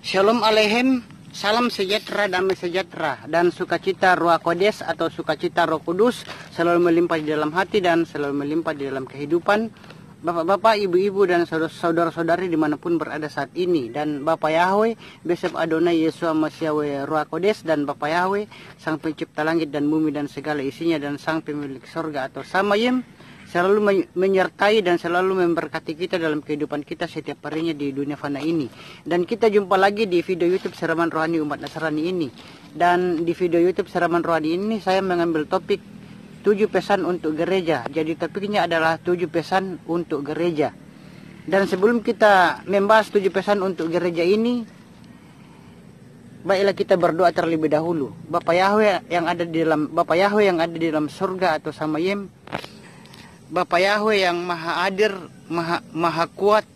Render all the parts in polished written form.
Shalom Aleichem, salam sejahtera, damai sejahtera, dan sukacita Ruach Kodes atau sukacita Roh Kudus selalu melimpah di dalam hati dan selalu melimpah di dalam kehidupan Bapak-bapak, ibu-ibu, dan saudara-saudari dimanapun berada saat ini. Dan Bapak Yahweh, Besep Adonai Yeshua Masyawe Ruach Kodes, dan Bapak Yahweh, Sang Pencipta langit dan bumi dan segala isinya, dan Sang Pemilik sorga atau Samayim, selalu menyertai dan selalu memberkati kita dalam kehidupan kita setiap harinya di dunia fana ini. Dan kita jumpa lagi di video YouTube Siraman Rohani Umat Nasrani ini. Dan di video YouTube Siraman Rohani ini saya mengambil topik 7 pesan untuk gereja. Jadi topiknya adalah 7 pesan untuk gereja. Dan sebelum kita membahas 7 pesan untuk gereja ini, baiklah kita berdoa terlebih dahulu. Bapak Yahweh yang ada di dalam surga atau Samayim, Bapak Yahweh yang maha adil, maha kuat,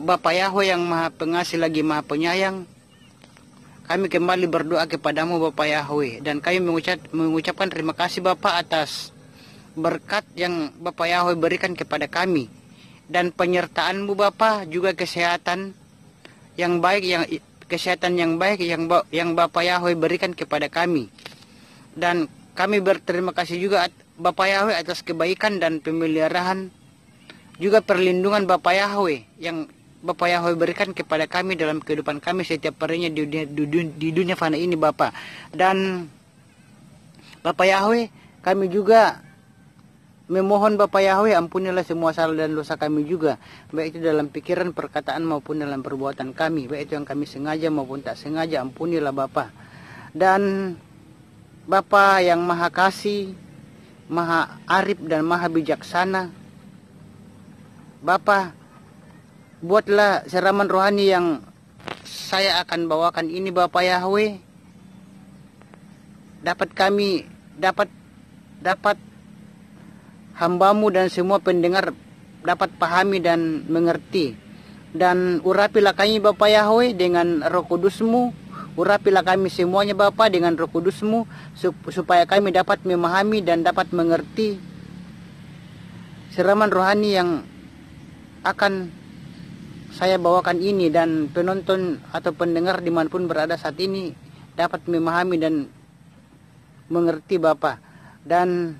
Bapak Yahweh yang maha pengasih lagi maha penyayang, kami kembali berdoa kepadamu Bapak Yahweh, dan kami mengucapkan terima kasih Bapak atas berkat yang Bapak Yahweh berikan kepada kami, dan penyertaan-Mu Bapak, juga kesehatan yang baik yang Bapak Yahweh berikan kepada kami. Dan kami berterima kasih juga Bapak Yahweh atas kebaikan dan pemeliharaan, juga perlindungan Bapak Yahweh yang Bapak Yahweh berikan kepada kami dalam kehidupan kami setiap harinya di dunia fana ini Bapak. Dan Bapak Yahweh, kami juga memohon Bapak Yahweh, ampunilah semua salah dan dosa kami juga, baik itu dalam pikiran, perkataan maupun dalam perbuatan kami, baik itu yang kami sengaja maupun tak sengaja, ampunilah Bapak. Dan Bapak yang maha kasih, maha arif dan maha bijaksana, Bapak, buatlah siraman rohani yang saya akan bawakan ini Bapak Yahweh, dapat hamba-Mu dan semua pendengar dapat pahami dan mengerti. Dan urapilah kami Bapak Yahweh dengan Roh Kudus-Mu, urapilah kami semuanya Bapak dengan Roh Kudus-Mu, supaya kami dapat memahami dan dapat mengerti siraman rohani yang akan saya bawakan ini, dan penonton atau pendengar dimanapun berada saat ini dapat memahami dan mengerti Bapak. Dan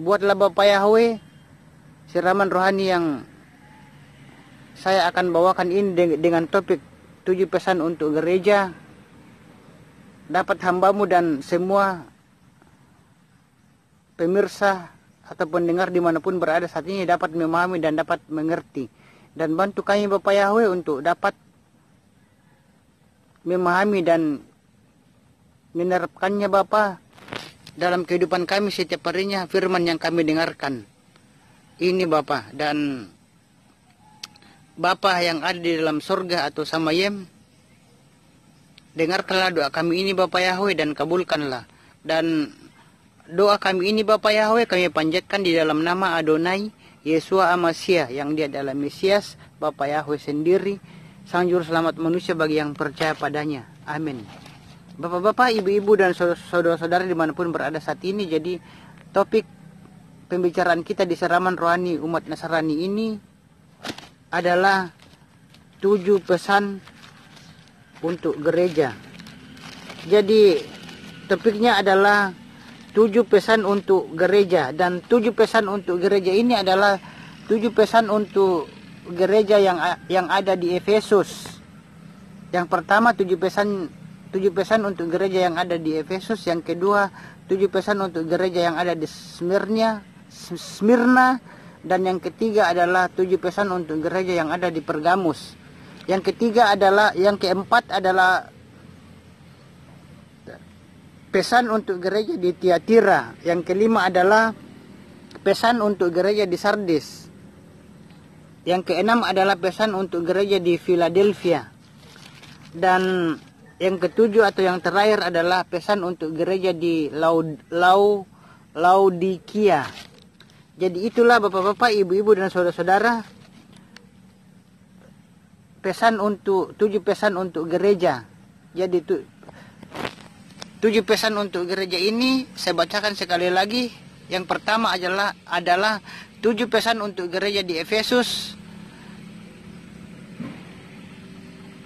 buatlah Bapak Yahweh siraman rohani yang saya akan bawakan ini dengan topik 7 pesan untuk gereja, dapat hamba-Mu dan semua pemirsa atau pendengar dimanapun berada saat ini dapat memahami dan dapat mengerti. Dan bantu kami Bapak Yahweh untuk dapat memahami dan menerapkannya Bapak dalam kehidupan kami setiap harinya, firman yang kami dengarkan ini Bapak. Dan Bapak yang ada di dalam surga atau Samayim, dengarkanlah doa kami ini Bapak Yahweh dan kabulkanlah. Dan doa kami ini Bapak Yahweh kami panjatkan di dalam nama Adonai Yeshua Amasya, yang Dia adalah Mesias, Bapak Yahweh sendiri, Sang Juru Selamat manusia bagi yang percaya padanya. Amin. Bapak-bapak, ibu-ibu, dan saudara-saudari dimanapun berada saat ini, jadi topik pembicaraan kita di siraman rohani umat Nasrani ini adalah 7 pesan untuk gereja. Jadi topiknya adalah 7 pesan untuk gereja, dan 7 pesan untuk gereja ini adalah 7 pesan untuk gereja yang ada di Efesus. Yang pertama 7 pesan untuk gereja yang ada di Efesus. Yang kedua 7 pesan untuk gereja yang ada di Smyrna, dan yang ketiga adalah 7 pesan untuk gereja yang ada di Pergamus. Yang keempat adalah pesan untuk gereja di Tiatira. Yang kelima adalah pesan untuk gereja di Sardis. Yang keenam adalah pesan untuk gereja di Philadelphia. Dan yang ketujuh atau yang terakhir adalah pesan untuk gereja di Laodikia. Jadi itulah Bapak-bapak, ibu-ibu, dan saudara-saudara, 7 pesan untuk gereja. Jadi 7 pesan untuk gereja ini saya bacakan sekali lagi. Yang pertama adalah 7 pesan untuk gereja di Efesus.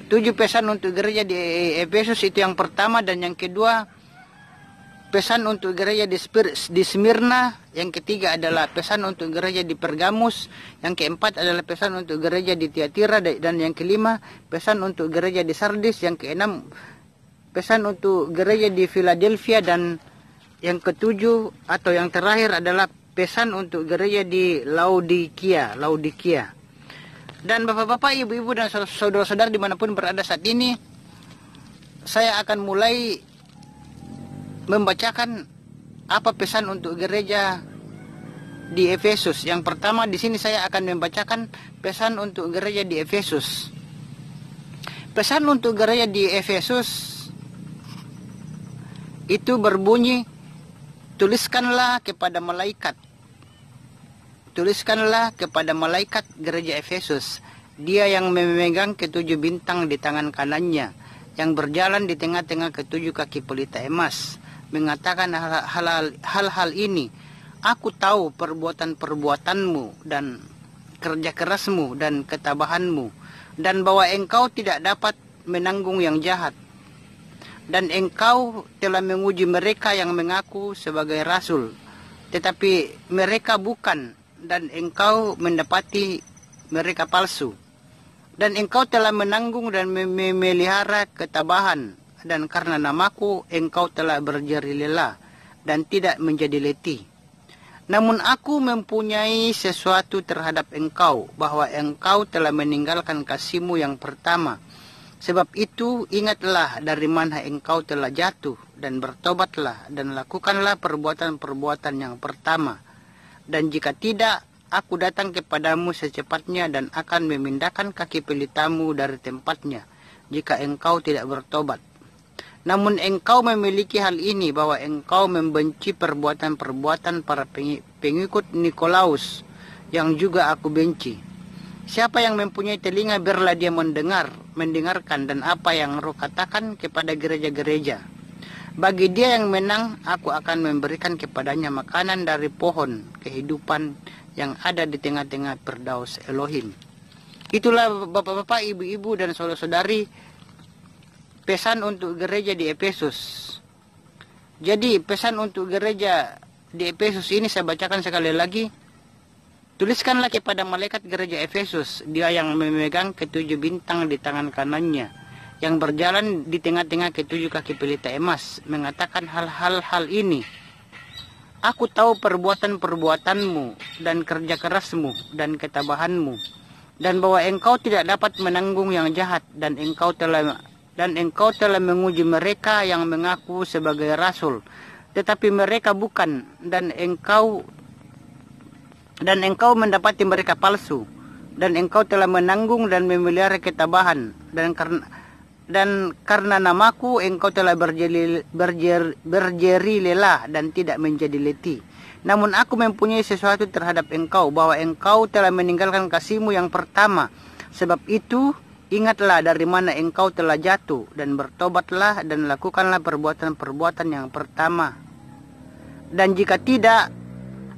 7 pesan untuk gereja di Efesus itu yang pertama, dan yang kedua pesan untuk gereja di Smyrna, yang ketiga adalah pesan untuk gereja di Pergamus, yang keempat adalah pesan untuk gereja di Tiatira, dan yang kelima pesan untuk gereja di Sardis, yang keenam pesan untuk gereja di Philadelphia, dan yang ketujuh atau yang terakhir adalah pesan untuk gereja di Laodikia. Dan bapak-bapak, ibu-ibu, dan saudara-saudara dimanapun berada saat ini, saya akan mulai membacakan apa pesan untuk gereja di Efesus. Yang pertama di sini saya akan membacakan pesan untuk gereja di Efesus. Pesan untuk gereja di Efesus itu berbunyi, tuliskanlah kepada malaikat gereja Efesus, dia yang memegang ketujuh bintang di tangan kanannya, yang berjalan di tengah-tengah ketujuh kaki pelita emas, mengatakan hal-hal ini. Aku tahu perbuatan-perbuatanmu dan kerja kerasmu dan ketabahanmu, dan bahwa engkau tidak dapat menanggung yang jahat, dan engkau telah menguji mereka yang mengaku sebagai rasul, tetapi mereka bukan, dan engkau mendapati mereka palsu. Dan engkau telah menanggung dan memelihara ketabahan, dan karena namaku engkau telah berjeri lelah dan tidak menjadi letih. Namun aku mempunyai sesuatu terhadap engkau, bahwa engkau telah meninggalkan kasihmu yang pertama. Sebab itu ingatlah dari mana engkau telah jatuh, dan bertobatlah dan lakukanlah perbuatan-perbuatan yang pertama. Dan jika tidak, aku datang kepadamu secepatnya dan akan memindahkan kaki pelitamu dari tempatnya, jika engkau tidak bertobat. Namun engkau memiliki hal ini, bahwa engkau membenci perbuatan-perbuatan para pengikut Nikolaus, yang juga aku benci. Siapa yang mempunyai telinga, biarlah dia mendengarkan dan apa yang Roh katakan kepada gereja-gereja. Bagi dia yang menang, aku akan memberikan kepadanya makanan dari pohon kehidupan yang ada di tengah-tengah Firdaus Elohim. Itulah bapak-bapak, ibu-ibu, dan saudara-saudari, pesan untuk gereja di Efesus. Jadi pesan untuk gereja di Efesus ini saya bacakan sekali lagi. Tuliskanlah kepada malaikat gereja Efesus, dia yang memegang ketujuh bintang di tangan kanannya, yang berjalan di tengah-tengah ketujuh kaki pelita emas, mengatakan hal-hal ini. Aku tahu perbuatan-perbuatanmu dan kerja kerasmu dan ketabahanmu, dan bahwa engkau tidak dapat menanggung yang jahat, dan engkau telah menguji mereka yang mengaku sebagai rasul, tetapi mereka bukan, dan engkau mendapati mereka palsu, dan engkau telah menanggung dan memelihara ketabahan, dan karena namaku engkau telah berjeri lelah dan tidak menjadi letih. Namun aku mempunyai sesuatu terhadap engkau, bahwa engkau telah meninggalkan kasihmu yang pertama. Sebab itu ingatlah dari mana engkau telah jatuh, dan bertobatlah dan lakukanlah perbuatan-perbuatan yang pertama. Dan jika tidak,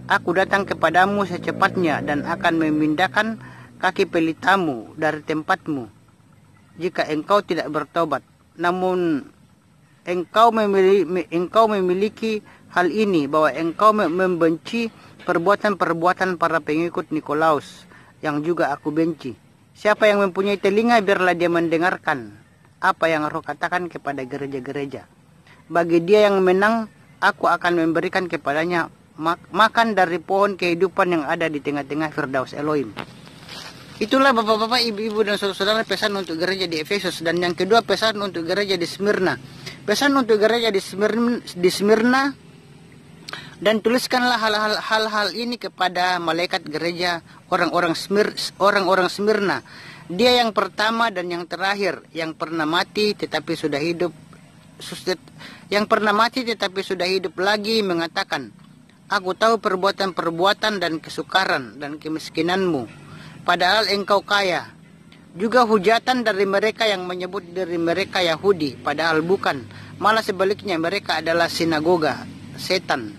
aku datang kepadamu secepatnya dan akan memindahkan kaki pelitamu dari tempatmu, jika engkau tidak bertobat. Namun engkau memiliki hal ini, bahwa engkau membenci perbuatan-perbuatan para pengikut Nikolaus, yang juga aku benci. Siapa yang mempunyai telinga, biarlah dia mendengarkan apa yang Roh katakan kepada gereja-gereja. Bagi dia yang menang, aku akan memberikan kepadanya makan dari pohon kehidupan yang ada di tengah-tengah Firdaus Elohim. Itulah bapak-bapak, ibu-ibu, dan saudara-saudara, pesan untuk gereja di Efesus. Dan yang kedua, pesan untuk gereja di Smyrna. Pesan untuk gereja di Smyrna, dan tuliskanlah hal-hal ini kepada malaikat gereja orang-orang Smyrna. Dia yang pertama dan yang terakhir, yang pernah mati tetapi sudah hidup, lagi, mengatakan, aku tahu perbuatan-perbuatan dan kesukaran dan kemiskinanmu, padahal engkau kaya. Juga hujatan dari mereka yang menyebut diri mereka Yahudi, padahal bukan. Malah sebaliknya, mereka adalah sinagoga setan.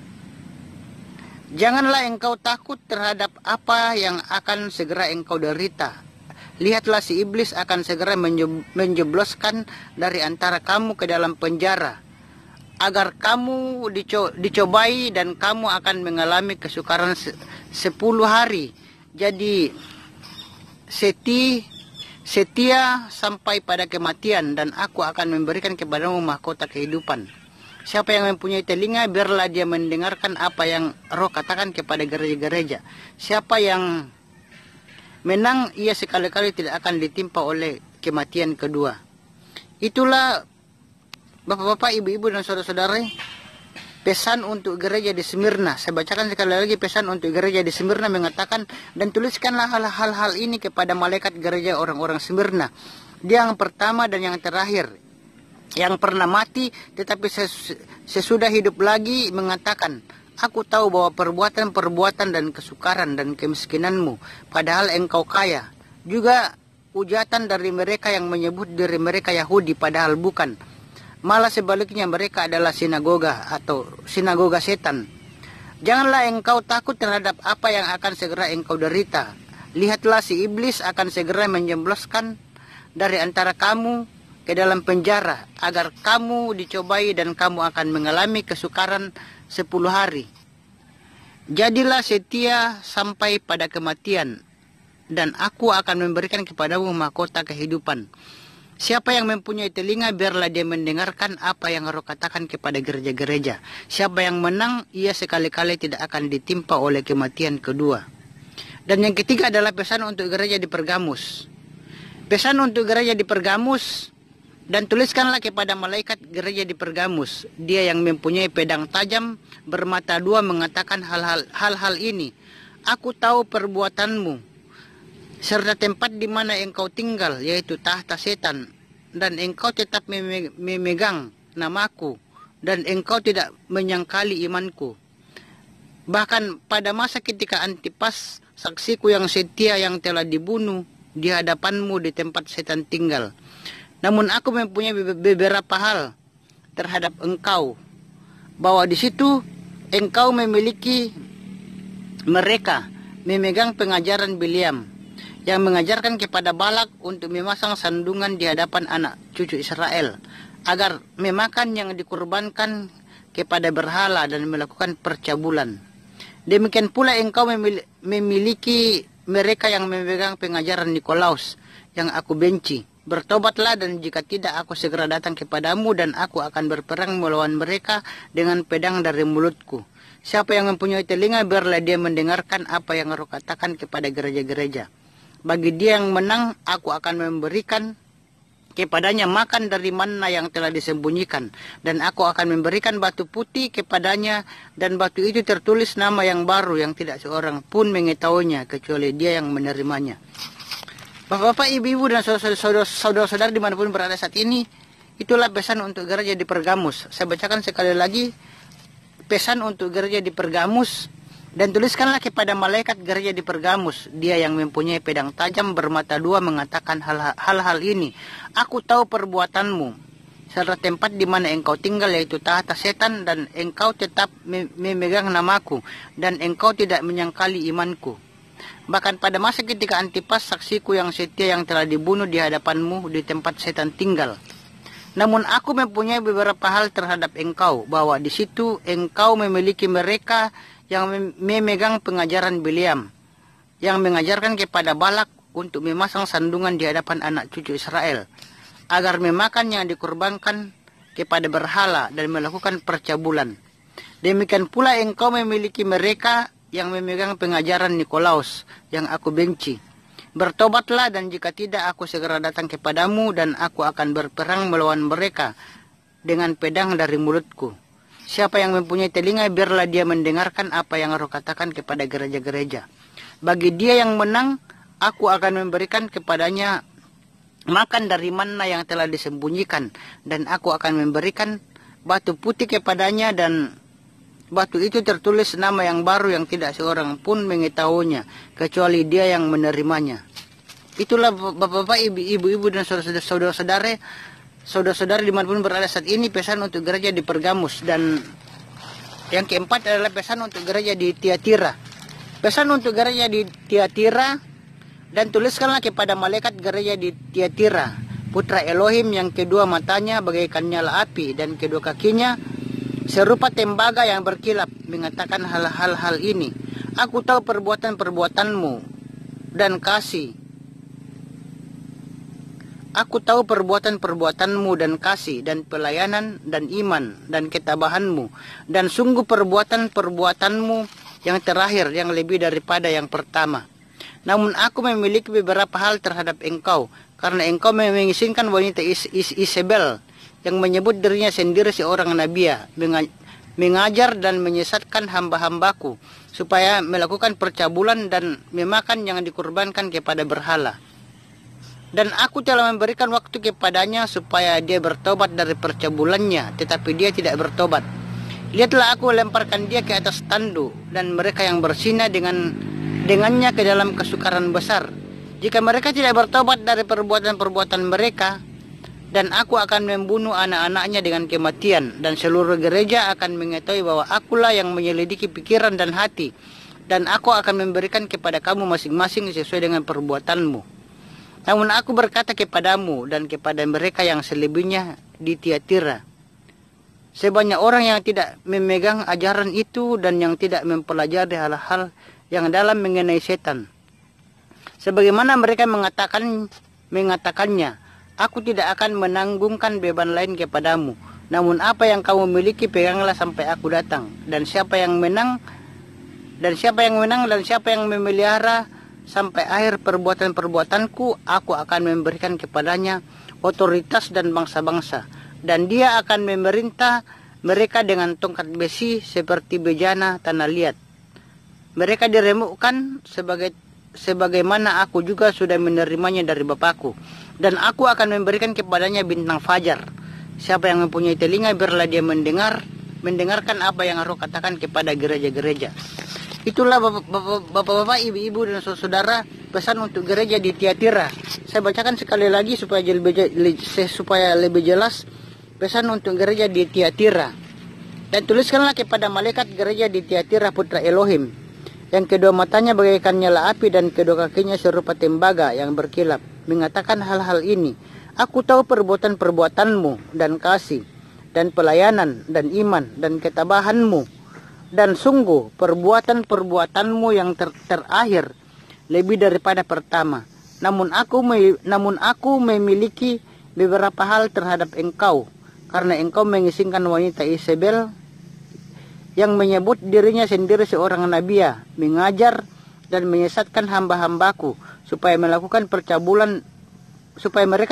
Janganlah engkau takut terhadap apa yang akan segera engkau derita. lihatlah si iblis akan segera menjebloskan dari antara kamu ke dalam penjara, agar kamu dicobai dan kamu akan mengalami kesukaran 10 hari. Jadi setia sampai pada kematian, dan aku akan memberikan kepadamu mahkota kehidupan. Siapa yang mempunyai telinga, biarlah dia mendengarkan apa yang Roh katakan kepada gereja-gereja. Siapa yang menang, ia sekali-kali tidak akan ditimpa oleh kematian kedua. Itulah Bapak-bapak, ibu-ibu dan saudara-saudara, pesan untuk gereja di Smyrna. Saya bacakan sekali lagi pesan untuk gereja di Smyrna, mengatakan, dan tuliskanlah hal-hal ini kepada malaikat gereja orang-orang Smyrna. Dia yang pertama dan yang terakhir, yang pernah mati tetapi sesudah hidup lagi, mengatakan, aku tahu bahwa perbuatan-perbuatan dan kesukaran dan kemiskinanmu, padahal engkau kaya. Juga ujatan dari mereka yang menyebut diri mereka Yahudi, padahal bukan. Malah sebaliknya mereka adalah sinagoga atau sinagoga setan. Janganlah engkau takut terhadap apa yang akan segera engkau derita. Lihatlah si iblis akan segera menjebloskan dari antara kamu ke dalam penjara, agar kamu dicobai dan kamu akan mengalami kesukaran 10 hari. Jadilah setia sampai pada kematian, dan aku akan memberikan kepadamu mahkota kehidupan. Siapa yang mempunyai telinga, biarlah dia mendengarkan apa yang Roh katakan kepada gereja-gereja. Siapa yang menang, ia sekali-kali tidak akan ditimpa oleh kematian kedua. Dan yang ketiga adalah pesan untuk gereja di Pergamus. Pesan untuk gereja di Pergamus, dan tuliskanlah kepada malaikat gereja di Pergamus. Dia yang mempunyai pedang tajam bermata dua mengatakan hal-hal ini. Aku tahu perbuatanmu, serta tempat di mana engkau tinggal, yaitu tahta setan, dan engkau tetap memegang namaku, dan engkau tidak menyangkali imanku. Bahkan pada masa ketika Antipas, saksiku yang setia, yang telah dibunuh di hadapanmu di tempat setan tinggal. Namun aku mempunyai beberapa hal terhadap engkau, bahwa di situ engkau memiliki mereka memegang pengajaran Bileam, yang mengajarkan kepada Balak untuk memasang sandungan di hadapan anak cucu Israel, agar memakan yang dikurbankan kepada berhala dan melakukan percabulan. Demikian pula engkau memiliki mereka yang memegang pengajaran Nikolaus, yang aku benci. Bertobatlah, dan jika tidak, aku segera datang kepadamu, dan aku akan berperang melawan mereka dengan pedang dari mulutku. Siapa yang mempunyai telinga, biarlah dia mendengarkan apa yang Roh katakan kepada gereja-gereja. Bagi dia yang menang, aku akan memberikan kepadanya makan dari manna yang telah disembunyikan, dan aku akan memberikan batu putih kepadanya, dan batu itu tertulis nama yang baru yang tidak seorang pun mengetahuinya kecuali dia yang menerimanya. Bapak-bapak, ibu-ibu dan saudara-saudara dimanapun berada saat ini, itulah pesan untuk gereja di Pergamus. Saya bacakan sekali lagi pesan untuk gereja di Pergamus. Dan tuliskanlah kepada malaikat gereja di Pergamus. Dia yang mempunyai pedang tajam bermata dua mengatakan hal-hal ini. Aku tahu perbuatanmu, serta tempat di mana engkau tinggal, yaitu tahta setan, dan engkau tetap memegang namaku, dan engkau tidak menyangkali imanku. Bahkan pada masa ketika Antipas, saksiku yang setia, yang telah dibunuh di hadapanmu di tempat setan tinggal. Namun aku mempunyai beberapa hal terhadap engkau, bahwa di situ engkau memiliki mereka yang memegang pengajaran Bileam, yang mengajarkan kepada Balak untuk memasang sandungan di hadapan anak cucu Israel, agar memakan yang dikurbankan kepada berhala dan melakukan percabulan. Demikian pula engkau memiliki mereka yang memegang pengajaran Nikolaus, yang aku benci. Bertobatlah, dan jika tidak, aku segera datang kepadamu, dan aku akan berperang melawan mereka dengan pedang dari mulutku. Siapa yang mempunyai telinga, biarlah dia mendengarkan apa yang Roh katakan kepada gereja-gereja. Bagi dia yang menang, aku akan memberikan kepadanya makan dari manna yang telah disembunyikan, dan aku akan memberikan batu putih kepadanya, dan batu itu tertulis nama yang baru yang tidak seorang pun mengetahuinya kecuali dia yang menerimanya. Itulah bapak-bapak, ibu-ibu dan saudara-saudara dimanapun berada saat ini, pesan untuk gereja di Pergamus. Dan yang keempat adalah pesan untuk gereja di Tiatira. Pesan untuk gereja di Tiatira, Dan tuliskanlah kepada malaikat gereja di Tiatira, putra Elohim, yang kedua matanya bagaikan nyala api dan kedua kakinya serupa tembaga yang berkilap, mengatakan hal-hal ini. Aku tahu perbuatan-perbuatanmu dan kasih. Aku tahu perbuatan-perbuatanmu dan kasih dan pelayanan dan iman dan ketabahanmu, dan sungguh perbuatan-perbuatanmu yang terakhir yang lebih daripada yang pertama. Namun aku memiliki beberapa hal terhadap engkau, karena engkau mengizinkan wanita Isabel yang menyebut dirinya sendiri seorang nabi, mengajar dan menyesatkan hamba-hambaku supaya melakukan percabulan dan memakan yang dikurbankan kepada berhala. Dan aku telah memberikan waktu kepadanya supaya dia bertobat dari percabulannya, tetapi dia tidak bertobat. Lihatlah, aku lemparkan dia ke atas tandu, dan mereka yang bersinah dengannya ke dalam kesukaran besar. Jika mereka tidak bertobat dari perbuatan-perbuatan mereka, dan aku akan membunuh anak-anaknya dengan kematian, dan seluruh gereja akan mengetahui bahwa akulah yang menyelidiki pikiran dan hati, dan aku akan memberikan kepada kamu masing-masing sesuai dengan perbuatanmu. Namun aku berkata kepadamu dan kepada mereka yang selebihnya di Tiatira, sebanyak orang yang tidak memegang ajaran itu dan yang tidak mempelajari hal-hal yang dalam mengenai setan, sebagaimana mereka mengatakannya, aku tidak akan menanggungkan beban lain kepadamu. Namun apa yang kamu miliki peganglah sampai aku datang. Dan siapa yang menang dan siapa yang memelihara sampai akhir perbuatan-perbuatanku, aku akan memberikan kepadanya otoritas dan bangsa-bangsa, dan dia akan memerintah mereka dengan tongkat besi seperti bejana tanah liat. Mereka diremukkan sebagaimana aku juga sudah menerimanya dari Bapakku, dan aku akan memberikan kepadanya bintang fajar. Siapa yang mempunyai telinga, biarlah dia mendengarkan apa yang Roh katakan kepada gereja-gereja. Itulah bapak-bapak, ibu-ibu dan saudara, pesan untuk gereja di Tiatira. Saya bacakan sekali lagi supaya lebih jelas pesan untuk gereja di Tiatira. Dan tuliskanlah kepada malaikat gereja di Tiatira, putra Elohim, yang kedua matanya bagaikan nyala api dan kedua kakinya serupa tembaga yang berkilap, mengatakan hal-hal ini. Aku tahu perbuatan-perbuatanmu dan kasih dan pelayanan dan iman dan ketabahanmu, dan sungguh perbuatan-perbuatanmu yang terakhir lebih daripada pertama. Namun aku memiliki beberapa hal terhadap engkau, karena engkau mengizinkan wanita Isabel yang menyebut dirinya sendiri seorang nabi, mengajar dan menyesatkan hamba-hambaku supaya mereka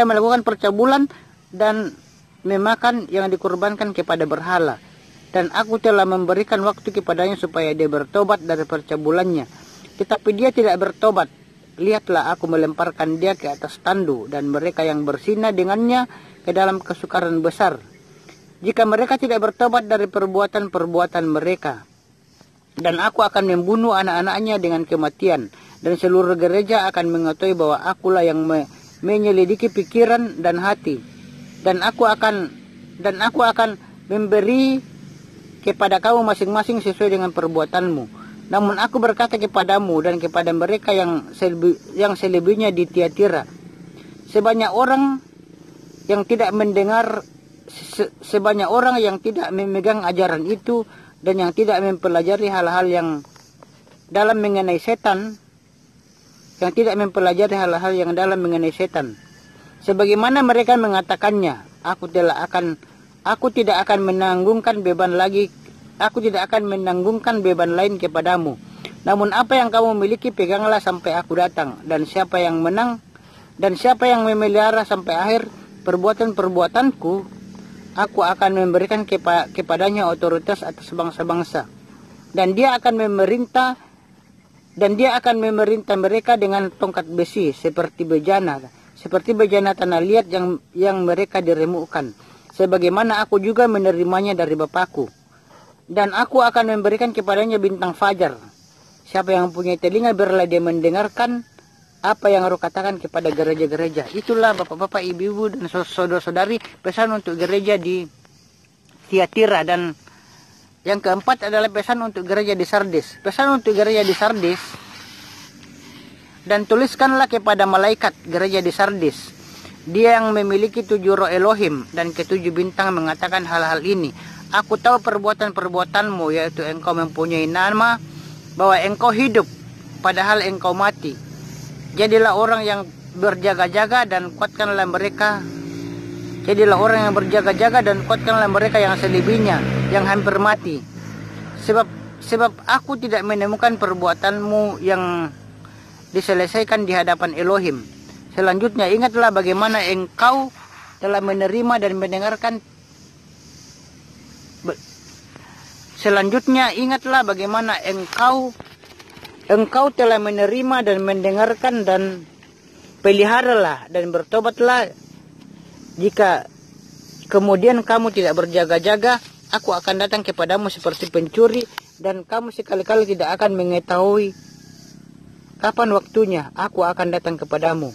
melakukan percabulan dan memakan yang dikurbankan kepada berhala. Dan aku telah memberikan waktu kepadanya supaya dia bertobat dari percabulannya, tetapi dia tidak bertobat. Lihatlah, aku melemparkan dia ke atas tandu, dan mereka yang bersinah dengannya ke dalam kesukaran besar. Jika mereka tidak bertobat dari perbuatan-perbuatan mereka, dan aku akan membunuh anak-anaknya dengan kematian, dan seluruh gereja akan mengetahui bahwa akulah yang menyelidiki pikiran dan hati, dan aku akan memberi kepada kamu masing-masing sesuai dengan perbuatanmu. Namun aku berkata kepadamu dan kepada mereka yang selebihnya di Tiatira, sebanyak orang yang tidak memegang ajaran itu dan yang tidak mempelajari hal-hal yang dalam mengenai setan, sebagaimana mereka mengatakannya, aku tidak akan menanggungkan beban lain kepadamu. Namun apa yang kamu miliki peganglah sampai aku datang. Dan siapa yang memelihara sampai akhir perbuatan-perbuatanku, aku akan memberikan kepadanya otoritas atas bangsa-bangsa. Dan dia akan memerintah mereka dengan tongkat besi seperti bejana tanah liat yang mereka diremukkan, sebagaimana aku juga menerimanya dari Bapakku. Dan aku akan memberikan kepadanya bintang fajar. Siapa yang mempunyai telinga, biarlah dia mendengarkan apa yang Roh katakan kepada gereja-gereja. Itulah bapak-bapak, ibu-ibu dan saudara-saudari, pesan untuk gereja di Tiatira. Dan yang keempat adalah pesan untuk gereja di Sardis. Pesan untuk gereja di Sardis Dan tuliskanlah kepada malaikat gereja di Sardis, dia yang memiliki 7 roh Elohim dan ke-7 bintang mengatakan hal-hal ini. Aku tahu perbuatan-perbuatanmu, yaitu engkau mempunyai nama, bahwa engkau hidup, padahal engkau mati. Jadilah orang yang berjaga-jaga dan kuatkanlah mereka. Jadilah orang yang berjaga-jaga dan kuatkanlah mereka yang selebihnya, yang hampir mati. Sebab aku tidak menemukan perbuatanmu yang diselesaikan di hadapan Elohim. Selanjutnya ingatlah bagaimana engkau telah menerima dan mendengarkan. Selanjutnya ingatlah bagaimana engkau telah menerima dan mendengarkan, dan peliharalah dan bertobatlah. Jika kemudian kamu tidak berjaga-jaga, aku akan datang kepadamu seperti pencuri, dan kamu sekali-kali tidak akan mengetahui kapan waktunya aku akan datang kepadamu.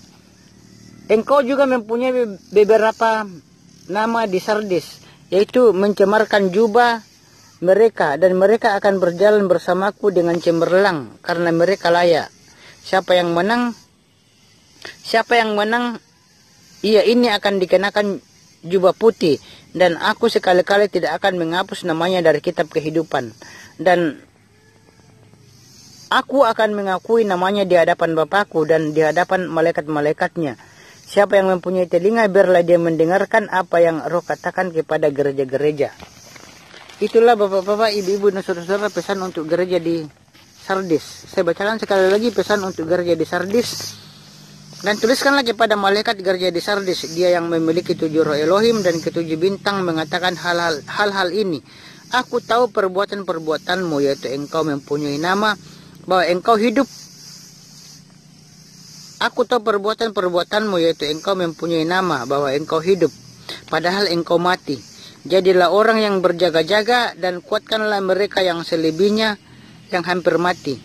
Engkau juga mempunyai beberapa nama di Sardis, yaitu mencemarkan jubah mereka, dan mereka akan berjalan bersamaku dengan cemerlang, karena mereka layak. Siapa yang menang, ia ini akan dikenakan jubah putih, dan aku sekali-kali tidak akan menghapus namanya dari kitab kehidupan. Dan aku akan mengakui namanya di hadapan Bapakku dan di hadapan malaikat-malaikatnya. Siapa yang mempunyai telinga, biarlah dia mendengarkan apa yang Roh katakan kepada gereja-gereja. Itulah bapak-bapak, ibu-ibu dan saudara-saudara, pesan untuk gereja di Sardis. Saya bacakan sekali lagi pesan untuk gereja di Sardis. Dan tuliskanlah kepada malaikat gereja di Sardis, dia yang memiliki 7 roh Elohim dan ke-7 bintang mengatakan hal-hal ini. Aku tahu perbuatan-perbuatanmu, yaitu engkau mempunyai nama, bahwa engkau hidup. Aku tahu perbuatan-perbuatanmu, yaitu engkau mempunyai nama, bahwa engkau hidup, padahal engkau mati. Jadilah orang yang berjaga-jaga dan kuatkanlah mereka yang selebihnya, yang hampir mati.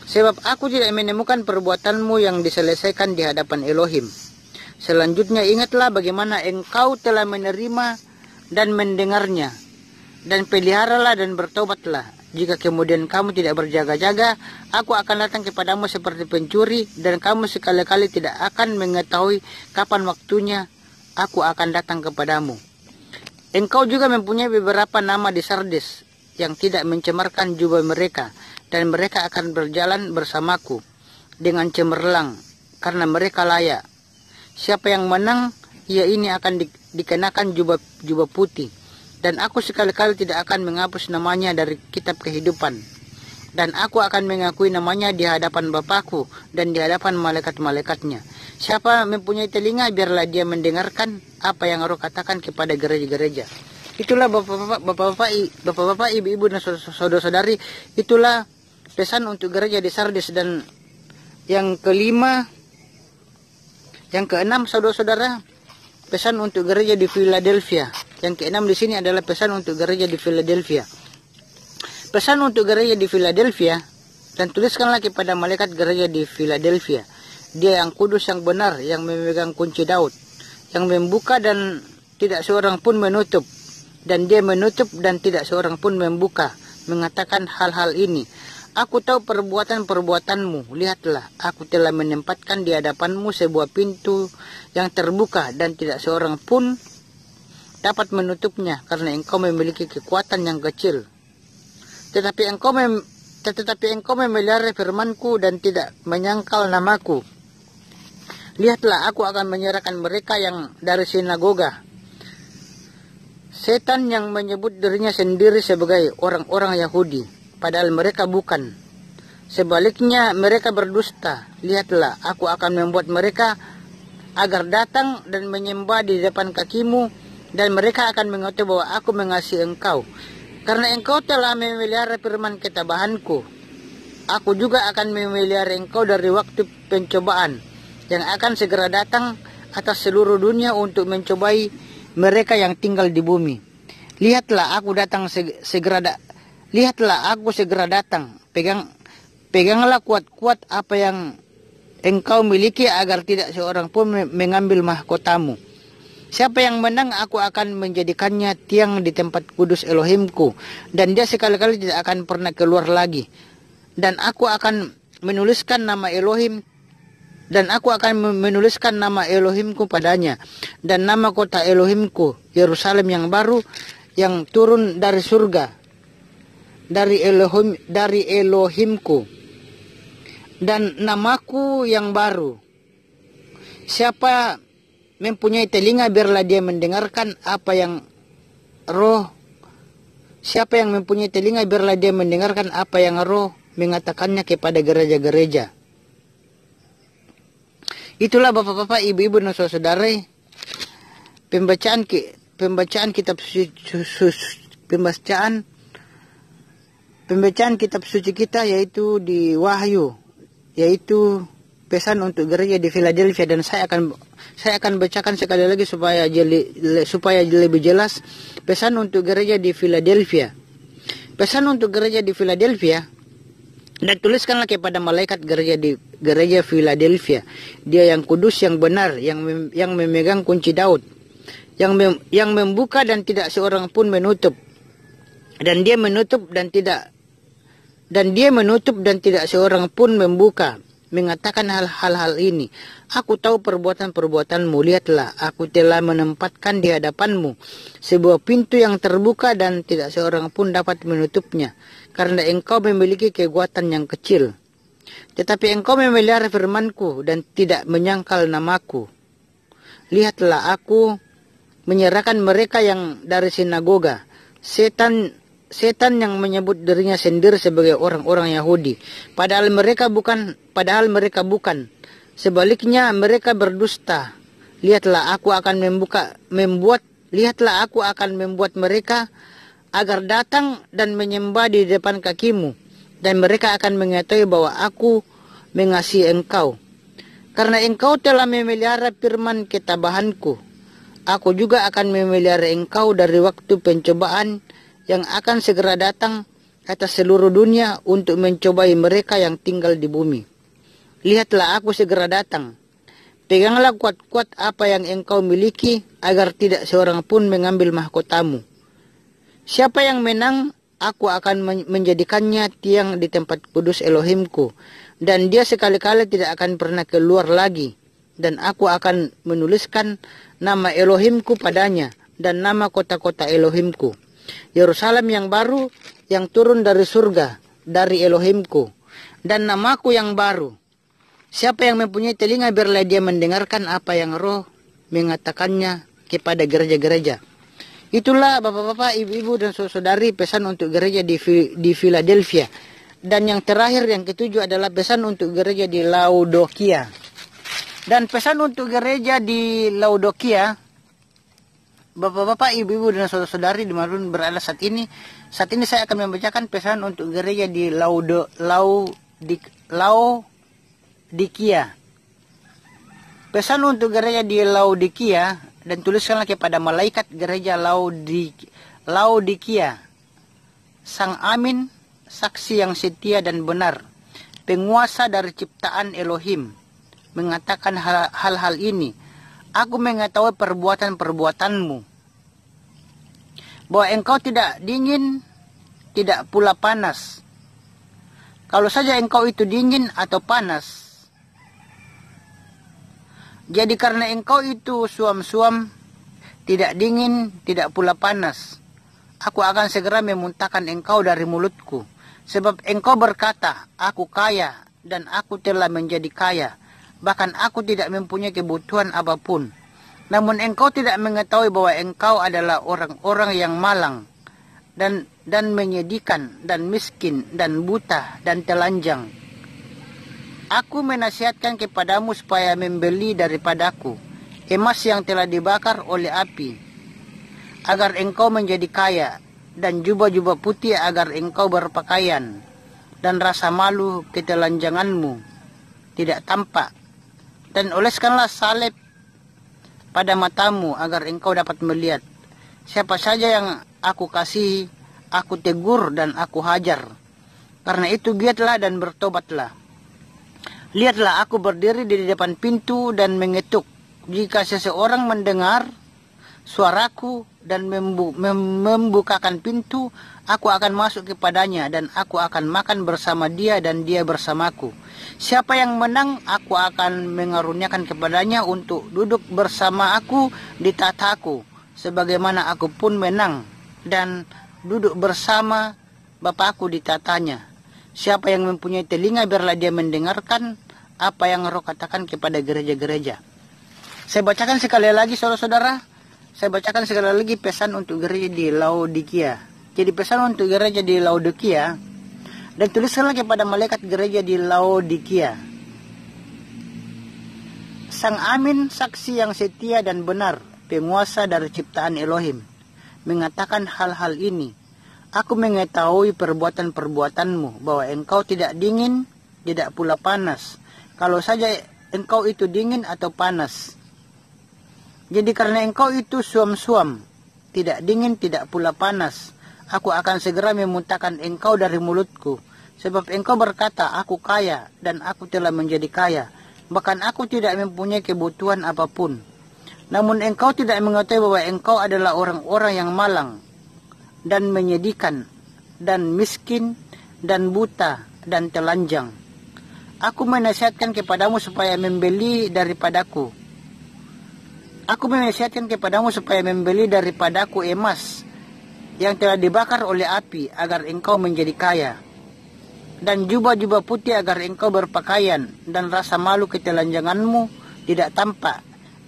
Sebab aku tidak menemukan perbuatanmu yang diselesaikan di hadapan Elohim. Selanjutnya ingatlah bagaimana engkau telah menerima dan mendengarnya. Dan peliharalah dan bertobatlah. Jika kemudian kamu tidak berjaga-jaga, aku akan datang kepadamu seperti pencuri, dan kamu sekali-kali tidak akan mengetahui kapan waktunya aku akan datang kepadamu. Engkau juga mempunyai beberapa nama di Sardis yang tidak mencemarkan jubah mereka, dan mereka akan berjalan bersamaku dengan cemerlang, karena mereka layak. Siapa yang menang, ia ini akan dikenakan jubah putih. Dan aku sekali-kali tidak akan menghapus namanya dari kitab kehidupan. Dan aku akan mengakui namanya di hadapan Bapakku dan di hadapan malaikat-malaikatnya. Siapa mempunyai telinga, biarlah dia mendengarkan apa yang Roh katakan kepada gereja-gereja. Itulah bapak-bapak, ibu-ibu dan saudara-saudari, itulah pesan untuk gereja di Sardis. Dan yang kelima, yang keenam, saudara-saudara, pesan untuk gereja di Philadelphia. Yang keenam di sini adalah pesan untuk gereja di Philadelphia. Pesan untuk gereja di Philadelphia, dan tuliskanlah kepada malaikat gereja di Philadelphia. Dia yang kudus, yang benar, yang memegang kunci Daud, yang membuka dan tidak seorang pun menutup, dan dia menutup dan tidak seorang pun membuka, mengatakan hal-hal ini. Aku tahu perbuatan-perbuatanmu. Lihatlah, aku telah menempatkan di hadapanmu sebuah pintu yang terbuka, dan tidak seorang pun dapat menutupnya, karena engkau memiliki kekuatan yang kecil. Tetapi engkau memelihara firmanku dan tidak menyangkal namaku. Lihatlah, aku akan menyerahkan mereka yang dari sinagoga, setan yang menyebut dirinya sendiri sebagai orang-orang Yahudi, padahal mereka bukan. Sebaliknya mereka berdusta. Lihatlah, aku akan membuat mereka agar datang dan menyembah di depan kakimu, dan mereka akan mengetahui bahwa aku mengasihi engkau, karena engkau telah memelihara firman ketabahanku. Aku juga akan memelihara engkau dari waktu pencobaan yang akan segera datang atas seluruh dunia untuk mencobai mereka yang tinggal di bumi. Lihatlah, aku segera datang. Peganglah kuat-kuat apa yang engkau miliki, agar tidak seorang pun mengambil mahkotamu. Siapa yang menang, aku akan menjadikannya tiang di tempat kudus Elohimku, dan dia sekali-kali tidak akan pernah keluar lagi. Dan aku akan menuliskan nama Elohim Dan aku akan menuliskan nama Elohimku padanya, dan nama kota Elohimku, Yerusalem yang baru, yang turun dari surga, dari Elohimku, dan namaku yang baru. Siapa mempunyai telinga, biarlah dia mendengarkan apa yang roh. Siapa yang mempunyai telinga, biarlah dia mendengarkan apa yang roh mengatakannya kepada gereja-gereja. Itulah bapak-bapak, ibu-ibu dan saudara, pembacaan kitab suci kita, yaitu di Wahyu, yaitu pesan untuk gereja di Philadelphia. Dan saya akan bacakan sekali lagi supaya lebih jelas pesan untuk gereja di Philadelphia. Pesan untuk gereja di Philadelphia, dan tuliskanlah kepada malaikat gereja Philadelphia, dia yang kudus, yang benar, yang memegang kunci Daud, yang membuka dan tidak seorang pun menutup, dan dia menutup dan tidak seorang pun membuka, mengatakan hal-hal ini. Aku tahu perbuatan-perbuatanmu. Lihatlah, aku telah menempatkan di hadapanmu sebuah pintu yang terbuka dan tidak seorang pun dapat menutupnya, karena engkau memiliki kekuatan yang kecil. Tetapi engkau memelihara firmanku dan tidak menyangkal namaku. Lihatlah, aku menyerahkan mereka yang dari sinagoga, setan yang menyebut dirinya sendiri sebagai orang-orang Yahudi, padahal mereka bukan. Sebaliknya mereka berdusta. Lihatlah, aku akan membuat mereka agar datang dan menyembah di depan kakimu, dan mereka akan mengetahui bahwa aku mengasihi engkau, karena engkau telah memelihara firman ketabahanku. Aku juga akan memelihara engkau dari waktu pencobaan yang akan segera datang atas seluruh dunia untuk mencobai mereka yang tinggal di bumi. Lihatlah, aku segera datang. Peganglah kuat-kuat apa yang engkau miliki, agar tidak seorang pun mengambil mahkotamu. Siapa yang menang, aku akan menjadikannya tiang di tempat kudus Elohimku, dan dia sekali-kali tidak akan pernah keluar lagi. Dan aku akan menuliskan nama Elohimku padanya, dan nama kota-kota Elohimku, Yerusalem yang baru, yang turun dari surga, dari Elohimku, dan namaku yang baru. Siapa yang mempunyai telinga, biarlah dia mendengarkan apa yang roh mengatakannya kepada gereja-gereja. Itulah bapak-bapak, ibu-ibu dan saudari, pesan untuk gereja di Philadelphia. Dan yang terakhir, yang ketujuh, adalah pesan untuk gereja di Laodikia. Dan pesan untuk gereja di Laodikia, bapak-bapak, ibu-ibu dan saudara-saudari dimanapun berada saat ini saya akan membacakan pesan untuk gereja di Laodikia. Pesan untuk gereja di Laodikia, dan tuliskanlah kepada malaikat gereja Laodikia. Sang Amin, saksi yang setia dan benar, penguasa dari ciptaan Elohim, mengatakan hal-hal ini. Aku mengetahui perbuatan-perbuatanmu, bahwa engkau tidak dingin, tidak pula panas. Kalau saja engkau itu dingin atau panas, jadi karena engkau itu suam-suam, tidak dingin, tidak pula panas, aku akan segera memuntahkan engkau dari mulutku. Sebab engkau berkata, aku kaya, dan aku telah menjadi kaya, bahkan aku tidak mempunyai kebutuhan apapun. Namun engkau tidak mengetahui bahwa engkau adalah orang-orang yang malang, dan menyedihkan, dan miskin, dan buta, dan telanjang. Aku menasihatkan kepadamu supaya membeli daripadaku emas yang telah dibakar oleh api, agar engkau menjadi kaya, dan jubah-jubah putih agar engkau berpakaian, dan rasa malu ketelanjanganmu tidak tampak. Dan oleskanlah salib pada matamu agar engkau dapat melihat. Siapa saja yang aku kasihi, aku tegur dan aku hajar. Karena itu giatlah dan bertobatlah. Lihatlah, aku berdiri di depan pintu dan mengetuk. Jika seseorang mendengar suaraku dan membukakan pintu, aku akan masuk kepadanya dan aku akan makan bersama dia dan dia bersamaku. Siapa yang menang, aku akan mengaruniakan kepadanya untuk duduk bersama aku di tahtaku, sebagaimana aku pun menang dan duduk bersama Bapakku di tahtanya. Siapa yang mempunyai telinga, biarlah dia mendengarkan apa yang Roh katakan kepada gereja-gereja. Saya bacakan sekali lagi, saudara-saudara. Saya bacakan sekali lagi pesan untuk gereja di Laodikia. Jadi pesan untuk gereja di Laodikia, dan tuliskanlah kepada malaikat gereja di Laodikia. Sang Amin, saksi yang setia dan benar, penguasa dari ciptaan Elohim, mengatakan hal-hal ini. Aku mengetahui perbuatan-perbuatanmu, bahwa engkau tidak dingin, tidak pula panas. Kalau saja engkau itu dingin atau panas. Jadi karena engkau itu suam-suam, tidak dingin, tidak pula panas, aku akan segera memuntahkan engkau dari mulutku. Sebab engkau berkata, aku kaya, dan aku telah menjadi kaya. Bahkan aku tidak mempunyai kebutuhan apapun. Namun engkau tidak mengetahui bahwa engkau adalah orang-orang yang malang, dan menyedihkan, dan miskin, dan buta, dan telanjang. Aku menasihatkan kepadamu supaya membeli daripadaku. Aku menasihatkan kepadamu supaya membeli daripadaku emas yang telah dibakar oleh api, agar engkau menjadi kaya. Dan jubah-jubah putih agar engkau berpakaian, dan rasa malu ketelanjanganmu tidak tampak.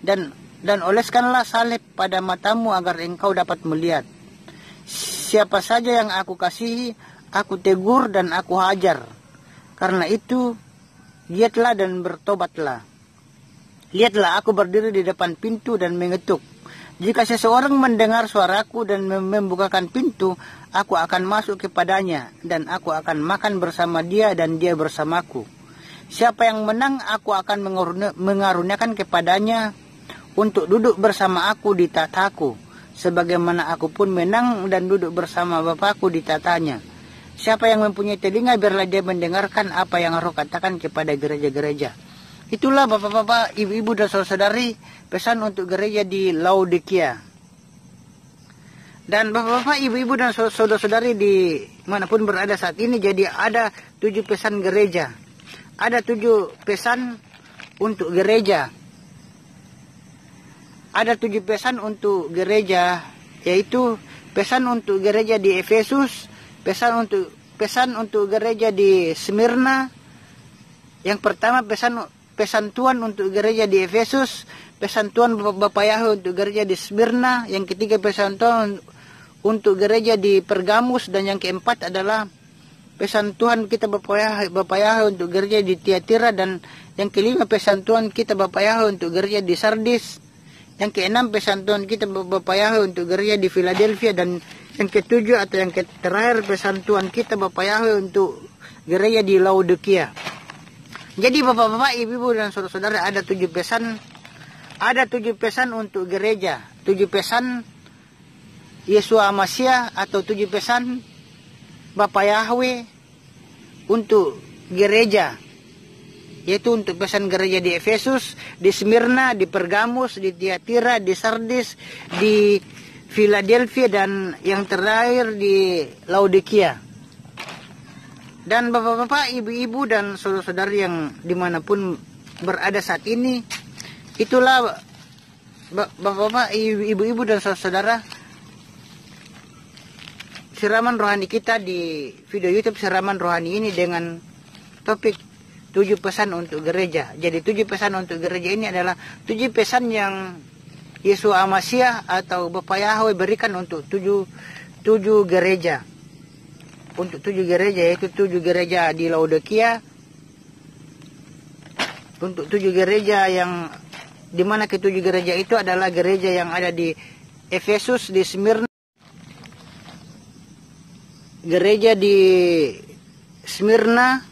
Dan oleskanlah salib pada matamu agar engkau dapat melihat. Siapa saja yang aku kasihi, aku tegur dan aku hajar. Karena itu, lihatlah dan bertobatlah. Lihatlah, aku berdiri di depan pintu dan mengetuk. Jika seseorang mendengar suaraku dan membukakan pintu, aku akan masuk kepadanya, dan aku akan makan bersama dia dan dia bersamaku. Siapa yang menang, aku akan mengaruniakan kepadanya untuk duduk bersama aku di tahtaku, sebagaimana aku pun menang dan duduk bersama Bapakku di tahtanya. Siapa yang mempunyai telinga, biarlah dia mendengarkan apa yang Roh katakan kepada gereja-gereja. Itulah bapak-bapak, ibu-ibu dan saudara-saudari, pesan untuk gereja di Laodikia. Dan bapak-bapak, ibu-ibu dan saudara-saudari di manapun berada saat ini, jadi ada 7 pesan gereja. Ada 7 pesan untuk gereja. Ada 7 pesan untuk gereja, yaitu pesan untuk gereja di Efesus, pesan untuk gereja di Smyrna. Yang pertama pesan Tuhan untuk gereja di Efesus, pesan Tuhan Bapak Yahweh untuk gereja di Smyrna. Yang ketiga pesan Tuhan untuk gereja di Pergamus, dan yang keempat adalah pesan Tuhan kita Bapak Yahweh untuk gereja di Tiatira, dan yang kelima pesan Tuhan kita Bapak Yahweh untuk gereja di Sardis. Yang keenam pesan Tuhan kita Bapak Yahweh untuk gereja di Philadelphia, dan yang ketujuh atau yang terakhir pesan Tuhan kita Bapak Yahweh untuk gereja di Laodikia. Jadi bapak-bapak, ibu-ibu dan saudara-saudara, ada 7 pesan. Ada 7 pesan untuk gereja. 7 pesan Yesua Masya atau 7 pesan Bapak Yahweh untuk gereja. Yaitu untuk pesan gereja di Efesus, di Smyrna, di Pergamus, di Tiatira, di Sardis, di Philadelphia, dan yang terakhir di Laodikia. Dan bapak-bapak, ibu-ibu dan saudara-saudari yang dimanapun berada saat ini, itulah bapak-bapak, ibu-ibu dan saudara-saudara, siraman rohani kita di video YouTube Siraman Rohani ini dengan topik 7 pesan untuk gereja. Jadi 7 pesan untuk gereja ini adalah 7 pesan yang Yesua Masya atau Bapak Yahweh berikan untuk 7 gereja. Untuk 7 gereja, yaitu 7 gereja di Laodikia, untuk 7 gereja yang dimana ke-7 gereja itu adalah gereja yang ada di Efesus, di Smyrna, gereja di Smyrna,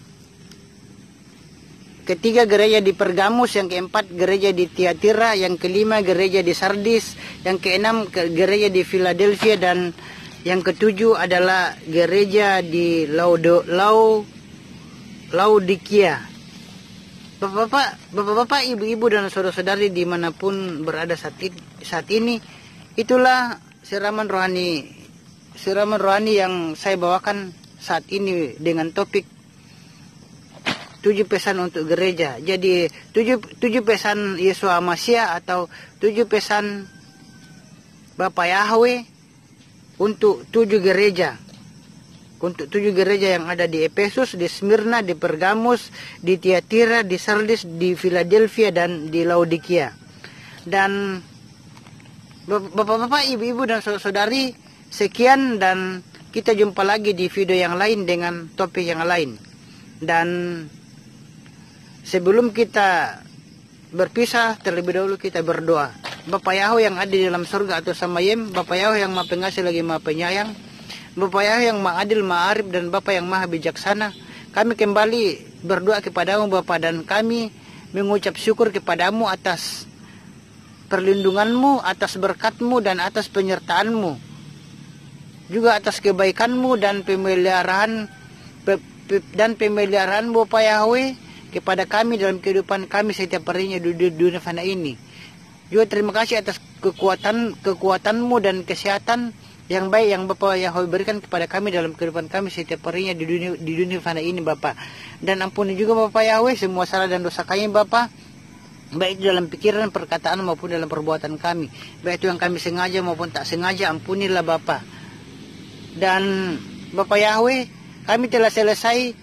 ketiga gereja di Pergamus, yang keempat gereja di Tiatira, yang kelima gereja di Sardis, yang keenam gereja di Philadelphia, dan yang ketujuh adalah gereja di Laodikia. Bapak-bapak, ibu-ibu dan saudara-saudari dimanapun berada saat ini, itulah siraman rohani yang saya bawakan saat ini dengan topik 7 pesan untuk gereja. Jadi 7 pesan Yeshua Masya atau 7 pesan Bapa Yahweh untuk 7 gereja. Untuk 7 gereja yang ada di Efesus, di Smyrna, di Pergamus, di Tiatira, di Sardis, di Philadelphia, dan di Laodikia. Dan Bapak-bapak, ibu-ibu, dan saudari, sekian, dan kita jumpa lagi di video yang lain dengan topik yang lain. Dan sebelum kita berpisah, terlebih dahulu kita berdoa. Bapa Yahweh yang ada di dalam surga atau Samayim, Bapa Yahweh yang Maha Pengasih lagi Maha Penyayang, Bapa Yahweh yang Maha Adil, Maha Arif, dan Bapa yang Maha Bijaksana, kami kembali berdoa kepadamu Bapa, dan kami mengucap syukur kepadamu atas perlindunganmu, atas berkatmu, dan atas penyertaanmu, juga atas kebaikanmu dan pemeliharaan Bapa Yahweh kepada kami dalam kehidupan kami setiap harinya di dunia fana ini. Juga terima kasih atas kekuatanmu dan kesehatan yang baik yang Bapa Yahweh berikan kepada kami dalam kehidupan kami setiap harinya di dunia fana ini Bapa. Dan ampuni juga Bapa Yahweh semua salah dan dosa kami Bapa, baik dalam pikiran, perkataan maupun dalam perbuatan kami, baik itu yang kami sengaja maupun tak sengaja. Ampunilah Bapa. Dan Bapa Yahweh, kami telah selesai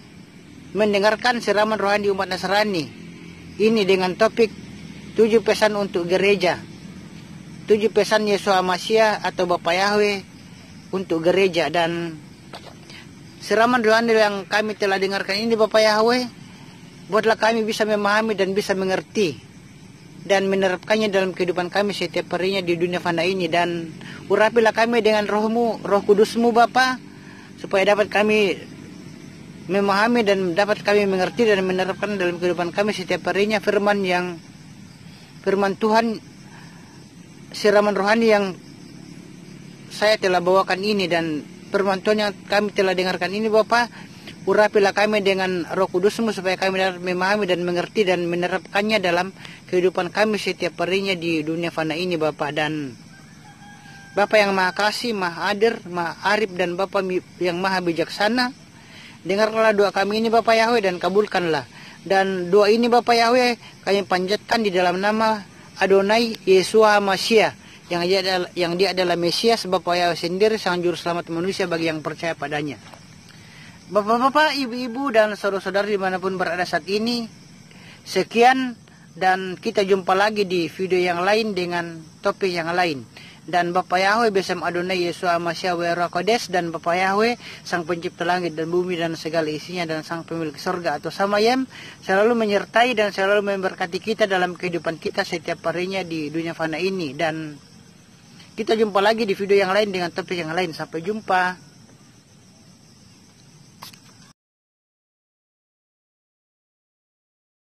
mendengarkan siraman rohani umat Nasrani ini dengan topik 7 pesan untuk gereja, 7 pesan Yeshua Masya atau Bapa Yahweh untuk gereja. Dan siraman rohani yang kami telah dengarkan ini Bapa Yahweh, buatlah kami bisa memahami dan bisa mengerti dan menerapkannya dalam kehidupan kami setiap harinya di dunia fana ini. Dan urapilah kami dengan rohmu, roh kudusmu Bapa, supaya dapat kami memahami dan dapat kami mengerti dan menerapkan dalam kehidupan kami setiap harinya firman Tuhan, siraman rohani yang saya telah bawakan ini, dan firman Tuhan yang kami telah dengarkan ini Bapa, urapilah kami dengan roh kudusmu supaya kami dapat memahami dan mengerti dan menerapkannya dalam kehidupan kami setiap harinya di dunia fana ini Bapa. Dan Bapa yang Maha Kasih, Maha Adil, Maha Arif, dan Bapa yang Maha Bijaksana, dengarkanlah doa kami ini Bapa Yahweh dan kabulkanlah. Dan doa ini Bapa Yahweh kami panjatkan di dalam nama Adonai Yeshua Masya, yang dia adalah Mesias, Bapa Yahweh sendiri, sang juru selamat manusia bagi yang percaya padanya. Bapak-bapak, ibu-ibu, dan saudara-saudari dimanapun berada saat ini, sekian, dan kita jumpa lagi di video yang lain dengan topik yang lain. Dan Bapa Yahweh besam Adonai Yeshua Masya Wera Kodes, dan Bapa Yahweh sang pencipta langit dan bumi dan segala isinya, dan sang pemilik surga atau Samayim, selalu menyertai dan selalu memberkati kita dalam kehidupan kita setiap harinya di dunia fana ini. Dan kita jumpa lagi di video yang lain dengan topik yang lain. Sampai jumpa.